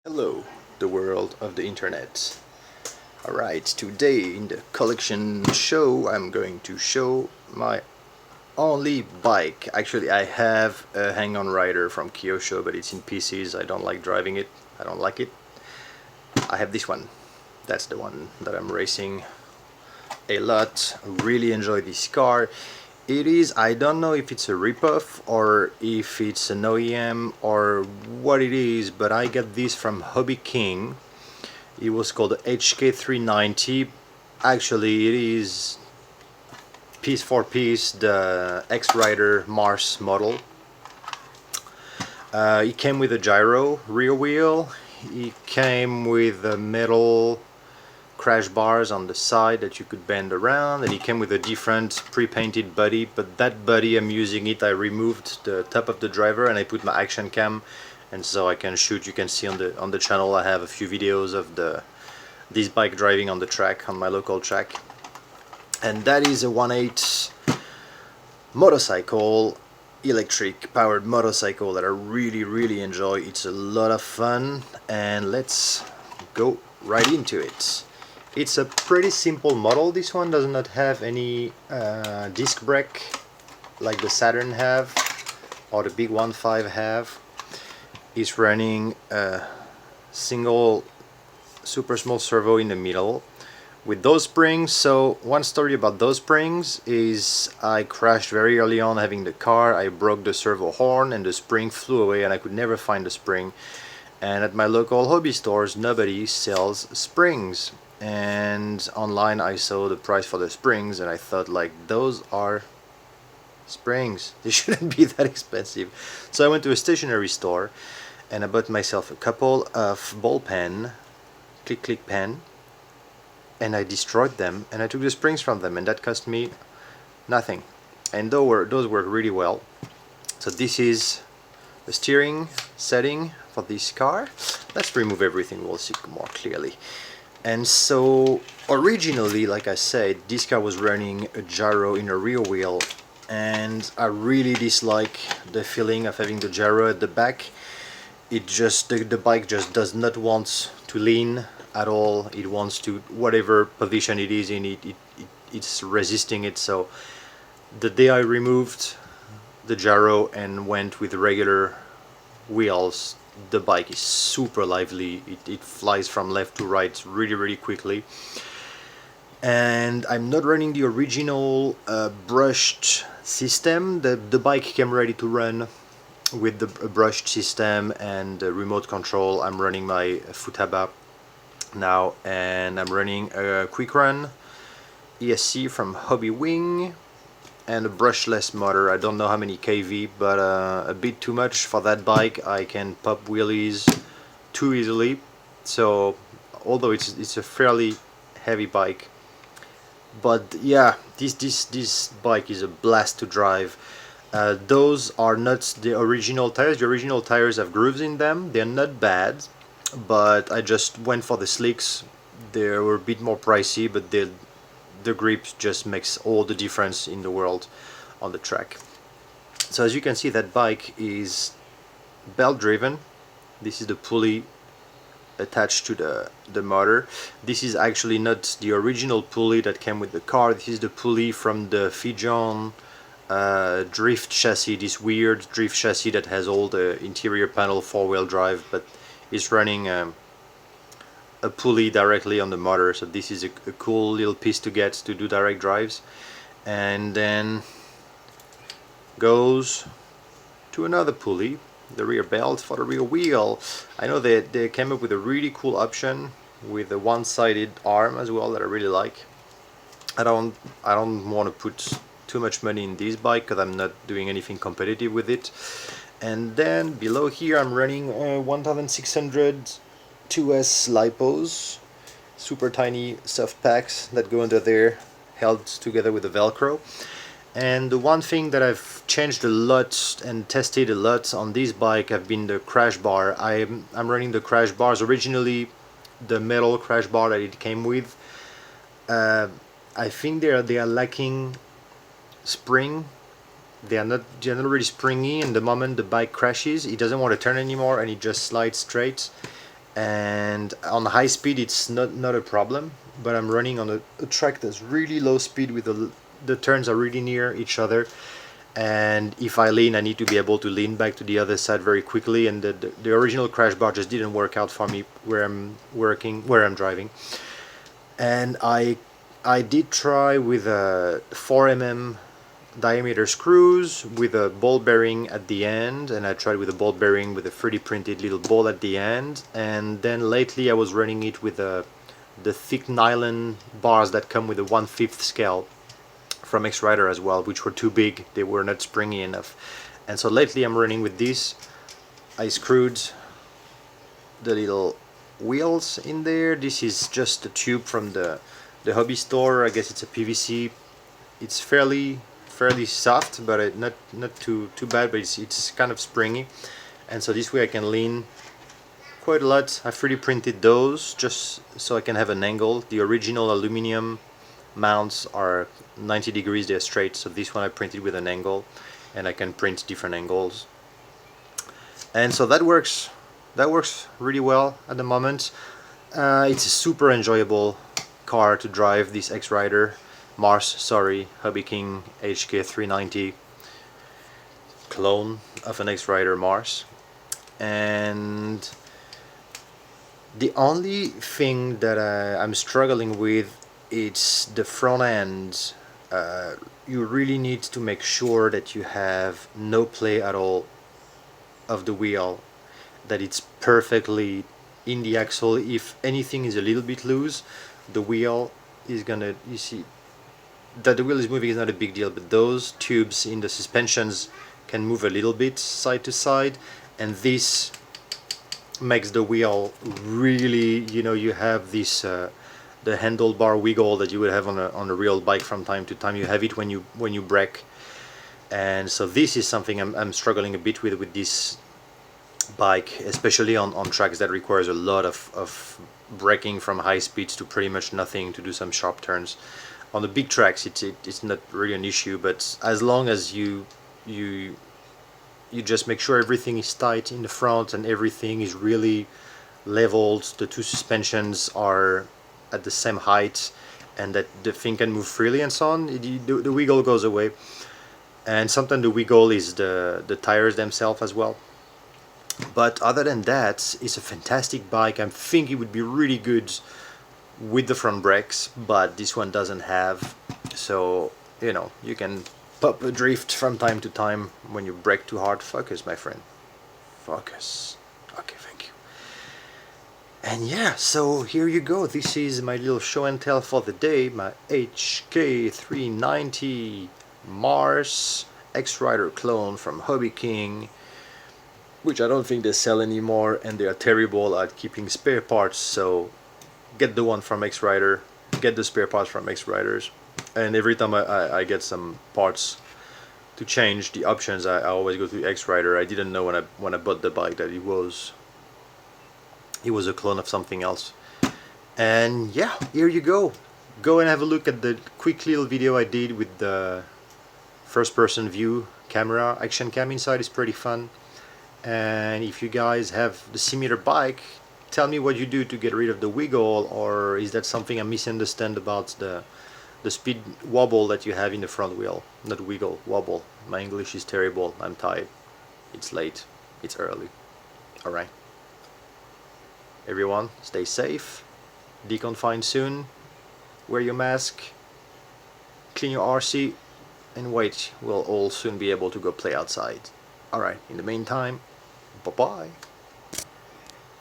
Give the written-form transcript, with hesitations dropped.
Hello, the world of the internet. Alright, today in the collection show I'm going to show my only bike. Actually, I have a hang-on rider from Kyosho, but it's in pieces. I don't like driving it. I don't like it. I have this one. That's the one that I'm racing a lot. Really enjoy this car. It is, I don't know if it's a ripoff or if it's an OEM or what it is, but I got this from Hobby King. It was called the HK390. Actually, it is piece for piece the Xrider Mars model. It came with a gyro rear wheel. It came with a metal crash bars on the side that you could bend around, and it came with a different pre-painted body, but that body I'm using it, I removed the top of the driver and I put my action cam, and so I can shoot. You can see on the channel I have a few videos of this bike driving on the track, on my local track. And that is a 1.8 motorcycle, electric powered motorcycle that I really enjoy. It's a lot of fun, and let's go right into it. It's a pretty simple model. This one does not have any disc brake like the Saturn have or the big 1.5 have. It's running a single super small servo in the middle with those springs. So one story about those springs is I crashed very early on having the car. I broke the servo horn and the spring flew away and I could never find the spring. And at my local hobby stores nobody sells springs. And online I saw the price for the springs and I thought, like, those are springs, they shouldn't be that expensive. So I went to a stationery store and I bought myself a couple of ball pen, click pen, and I destroyed them and I took the springs from them, and that cost me nothing, and those work really well. So this is the steering setting for this car. Let's remove everything, we'll see more clearly. And so originally, like I said, this car was running a gyro in a rear wheel, and I really dislike the feeling of having the gyro at the back. It just, the bike just does not want to lean at all. It wants to, whatever position it is in, it's resisting it. So the day I removed the gyro and went with regular wheels, the bike is super lively. It flies from left to right really quickly. And I'm not running the original brushed system. The bike came ready to run with the brushed system and remote control. I'm running my Futaba now, and I'm running a quick run ESC from Hobby Wing and a brushless motor. I don't know how many kV, but a bit too much for that bike. I can pop wheelies too easily. So although it's a fairly heavy bike, but yeah, this bike is a blast to drive. Those are not the original tires. The original tires have grooves in them. They're not bad, but I just went for the slicks. They were a bit more pricey, but the grip just makes all the difference in the world on the track. So as you can see, that bike is belt driven. This is the pulley attached to the motor. This is actually not the original pulley that came with the car. This is the pulley from the Fijon drift chassis, this weird drift chassis that has all the interior panel four-wheel drive, but is running a pulley directly on the motor. So this is a cool little piece to get to do direct drives, and then goes to another pulley, the rear belt for the rear wheel. I know they came up with a really cool option with a one-sided arm as well that I really like. I don't want to put too much money in this bike because I'm not doing anything competitive with it. And then below here I'm running 1600 2S lipos, super tiny soft packs that go under there, held together with the Velcro. And the one thing that I've changed a lot and tested a lot on this bike have been the crash bar. I'm running the crash bars, originally the metal crash bar that it came with. I think they are lacking spring. They are not really springy, and the moment the bike crashes it doesn't want to turn anymore and it just slides straight. and on high speed it's not a problem, but I'm running on a track that's really low speed with the turns are really near each other, and if I lean I need to be able to lean back to the other side very quickly, and the original crash bar just didn't work out for me where I'm driving. And I did try with a 4 mm diameter screws with a ball bearing at the end, and I tried with a ball bearing with a 3D printed little ball at the end, and then lately I was running it with the thick nylon bars that come with a 1/5 scale from Xrider as well, which were too big, they were not springy enough. And so lately I'm running with these. I screwed the little wheels in there. This is just a tube from the hobby store. I guess it's a PVC. It's fairly soft, but not too bad, but it's kind of springy, and so this way I can lean quite a lot. I 3D printed those just so I can have an angle. The original aluminum mounts are 90 degrees, they're straight, so this one I printed with an angle, and I can print different angles, and so that works really well at the moment. It's a super enjoyable car to drive, this Xrider Mars, sorry, Hobby King HK390 clone of an Xrider Mars. And the only thing that I'm struggling with is the front end. You really need to make sure that you have no play at all of the wheel, that it's perfectly in the axle. If anything is a little bit loose, the wheel is gonna, you see that the wheel is moving is not a big deal, but those tubes in the suspensions can move a little bit side to side, and this makes the wheel really, you know, you have this the handlebar wiggle that you would have on a real bike from time to time. You have it when you brake, and so this is something I'm struggling a bit with this bike, especially on tracks that requires a lot of braking from high speeds to pretty much nothing to do some sharp turns. On the big tracks it's not really an issue, but as long as you just make sure everything is tight in the front and everything is really leveled, the two suspensions are at the same height, and that the thing can move freely and so on, the wiggle goes away. And sometimes the wiggle is the tires themselves as well. But other than that, it's a fantastic bike. I think it would be really good with the front brakes, but this one doesn't have, so you know, you can pop a drift from time to time when you brake too hard. Focus, my friend, focus. Okay, thank you. And yeah, so here you go, this is my little show and tell for the day, my HK390 Mars Xrider clone from Hobby King, which I don't think they sell anymore, and they are terrible at keeping spare parts, so get the one from Xrider, get the spare parts from Xriders. And every time I get some parts to change the options, I always go to Xrider. I didn't know when I bought the bike that it was a clone of something else. And yeah, here you go. Go and have a look at the quick little video I did with the first person view camera. Action cam inside is pretty fun. And if you guys have the similar bike, tell me what you do to get rid of the wiggle, or is that something I misunderstand about the speed wobble that you have in the front wheel. Not wiggle, wobble. My English is terrible. I'm tired. It's late. It's early. Alright. Everyone, stay safe. Deconfine soon. Wear your mask. Clean your RC. And wait, we'll all soon be able to go play outside. Alright, in the meantime, bye-bye.